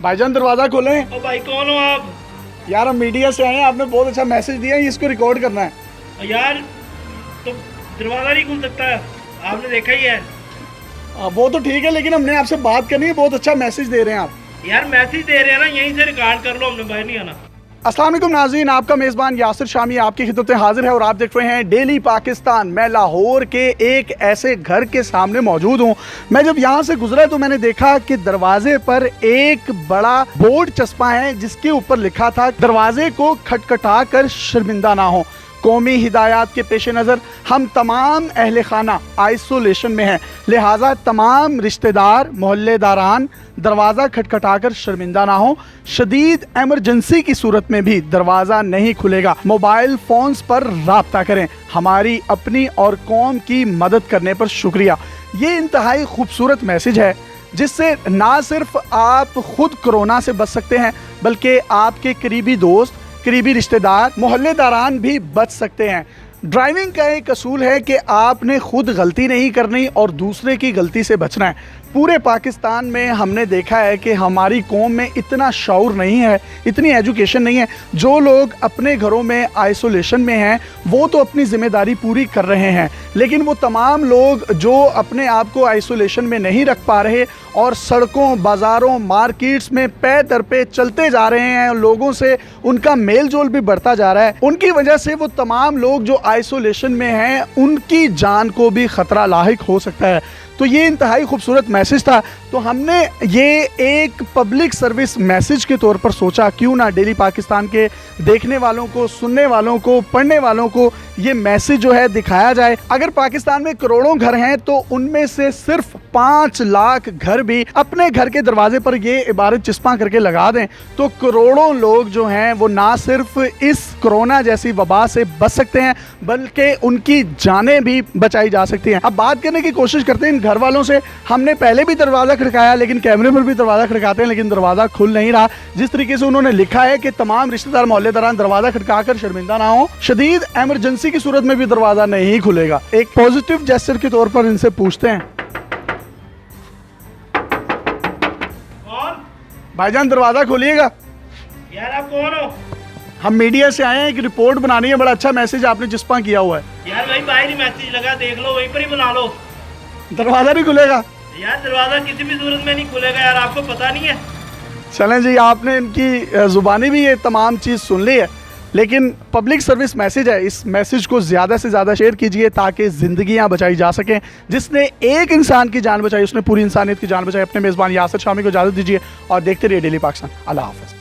भाईजान दरवाजा खोलें। ओ भाई कौन हो आप? यार हम मीडिया से आए हैं, आपने बहुत अच्छा मैसेज दिया है, इसको रिकॉर्ड करना है। यार तो दरवाज़ा नहीं खुल सकता, आपने देखा ही है। वो तो ठीक है, लेकिन हमने आपसे बात करनी है, बहुत अच्छा मैसेज दे रहे हैं आप। यार मैसेज दे रहे हैं ना, यहीं से रिकॉर्ड कर लो, हमने बाहर नहीं आना। अस्सलाम वालेकुम नाज़रीन, आपका मेज़बान यासिर शामी आपकी खिदमत में हाजिर है और आप देख रहे हैं डेली पाकिस्तान। मैं लाहौर के एक ऐसे घर के सामने मौजूद हूँ। मैं जब यहाँ से गुजरा तो मैंने देखा कि दरवाजे पर एक बड़ा बोर्ड चस्पा है जिसके ऊपर लिखा था, दरवाजे को खटखटा कर शर्मिंदा ना हो। कौमी हिदायत के पेश नज़र हम तमाम अहले खाना आइसोलेशन में हैं, लिहाजा तमाम रिश्तेदार मोहल्लेदारान दरवाज़ा खटखटाकर शर्मिंदा ना हो। शदीद एमरजेंसी की सूरत में भी दरवाज़ा नहीं खुलेगा। मोबाइल फ़ोन्स पर राब्ता करें। हमारी अपनी और कौम की मदद करने पर शुक्रिया। ये इंतहाई खूबसूरत मैसेज है जिससे ना सिर्फ आप खुद कोरोना से बच सकते हैं बल्कि आपके करीबी दोस्त, करीबी रिश्तेदार, मोहल्लेदारान भी बच सकते हैं। ड्राइविंग का एक असूल है कि आपने खुद गलती नहीं करनी और दूसरे की गलती से बचना है। पूरे पाकिस्तान में हमने देखा है कि हमारी कौम में इतना शऊर नहीं है, इतनी एजुकेशन नहीं है। जो लोग अपने घरों में आइसोलेशन में हैं वो तो अपनी ज़िम्मेदारी पूरी कर रहे हैं, लेकिन वो तमाम लोग जो अपने आप को आइसोलेशन में नहीं रख पा रहे और सड़कों, बाज़ारों, मार्केट्स में पैर दर पे चलते जा रहे हैं, लोगों से उनका मेल जोल भी बढ़ता जा रहा है, उनकी वजह से वो तमाम लोग जो आइसोलेशन में हैं उनकी जान को भी ख़तरा लाहिक हो सकता है। तो ये इंतहाई खूबसूरत मैसेज था, तो हमने ये एक पब्लिक सर्विस मैसेज के तौर पर सोचा क्यों ना डेली पाकिस्तान के देखने वालों को, सुनने वालों को, पढ़ने वालों को ये मैसेज जो है दिखाया जाए। अगर पाकिस्तान में करोड़ों घर हैं तो उनमें से सिर्फ 5 लाख घर भी अपने घर के दरवाजे पर ये इबारत चिस्पा करके लगा दें तो करोड़ों लोग जो हैं वो ना सिर्फ इस कोरोना जैसी वबा से बच सकते हैं बल्कि उनकी जानें भी बचाई जा सकती हैं। अब बात करने की कोशिश करते हैं इन घर वालों से। हमने पहले भी दरवाज़ा खड़काया, लेकिन कैमरे पर भी दरवाज़ा खड़काते हैं लेकिन दरवाज़ा खुल नहीं रहा। जिस तरीके से उन्होंने लिखा है कि तमाम रिश्तेदार मोहल्लेदारान दरवाज़ा खड़काकर शर्मिंदा ना हो, शदीद एमरजेंसी की सूरत में भी दरवाज़ा नहीं खुलेगा। एक पॉजिटिव जेस्चर के तौर पर इनसे पूछते हैं, कौन? भाईजान दरवाज़ा खोलिएगा। यार आप कौन हो? हम मीडिया से आए हैं, एक रिपोर्ट बनानी है, बड़ा अच्छा मैसेज आपने जिस्पा किया हुआ है। यार वही बाहर ही मैसेज लगा, देख लो, वहीं पर ही बना लो। दरवाज़ा नहीं खुलेगा यार दरवाज़ा किसी भी सूरत में नहीं खुलेगा, यार आपको पता नहीं है? चलें जी, आपने इनकी ज़ुबानी भी ये तमाम चीज़ सुन ली है, लेकिन पब्लिक सर्विस मैसेज है, इस मैसेज को ज़्यादा से ज़्यादा शेयर कीजिए ताकि ज़िंदगियां बचाई जा सकें। जिसने एक इंसान की जान बचाई उसने पूरी इंसानियत की जान बचाई। अपने मेज़बान यासिर शामी को इजाज़त दीजिए और देखते रहिए डेली पाकिस्तान। अल्लाह हाफ़िज़।